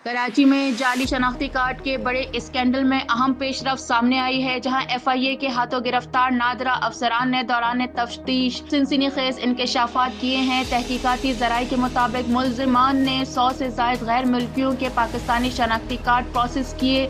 कराची में जाली शनाख्ती कार्ड के बड़े स्कैंडल में अहम पेशरफ्त सामने आई है, जहां FIA के हाथों गिरफ्तार नादरा अफसरान ने दौरान तफ्तीश सनसनीखेज इंकशाफात किए हैं। तहकीकाती ज़राए के मुताबिक मुल्ज़िमान ने 100 से ज़ायद गैर मुल्कियों के पाकिस्तानी शनाख्ती कार्ड प्रोसेस किए,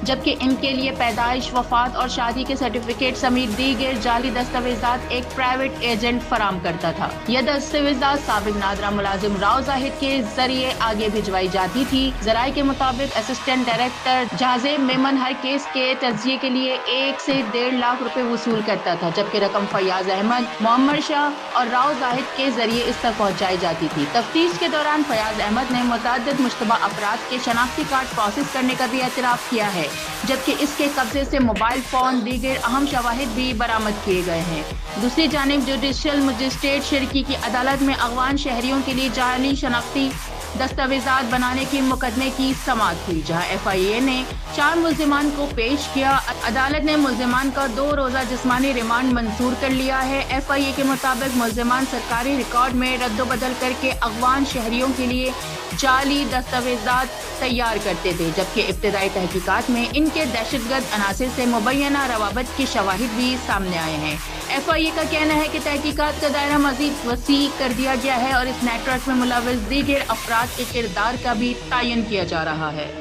जबकि इनके लिए पैदाइश, वफात और शादी के सर्टिफिकेट समेत दीगर जाली दस्तावेजात एक प्राइवेट एजेंट फराम करता था। यह दस्तावेजात साबिक नादरा मुलाजिम राव जाहिद के जरिए आगे भिजवाई जाती थी। जराये के मुताबिक असिस्टेंट डायरेक्टर जाजेब मेमन हर केस के तजिए के लिए 1 से 1.5 लाख रुपए वसूल करता था, जबकि रकम फयाज अहमद, मोहम्मद शाह और राव जाहिद के जरिए इस तक पहुँचाई जाती थी। तफ्तीश के दौरान फयाज अहमद ने मुतअद्दिद मुश्तबा अफराद के शनाख्ती कार्ड प्रोसेस करने का भी एतराफ़ किया है, जबकि इसके कब्जे से मोबाइल फोन दीगर अहम शवाहिद भी बरामद किए गए हैं। दूसरी जानिब जुडिशल मजिस्ट्रेट शिरकी की अदालत में अगवान शहरियों के लिए जाली शनाख्ती दस्तावेजात बनाने के मुकदमे की समाअत हुई, जहां FIA ने 4 मुल्जिमान को पेश किया। अदालत ने मुल्जिमान का 2 रोज़ा जिस्मानी रिमांड मंजूर कर लिया है। FIA के मुताबिक मुल्जिमान सरकारी रिकॉर्ड में रद्दोबदल करके अगवान शहरियों के लिए जाली दस्तावेजात तैयार करते थे, जबकि इब्तदाई तहकीकात में इनके दहशतगर्द अनासिर से मुबैना रवाबत के शवाहिद भी सामने आए हैं। FIA का कहना है कि तहकीकात का दायरा मजीद वसी कर दिया गया है और इस नेटवर्क में मुलव्वस दीगर अफराद के किरदार का भी तयन किया जा रहा है।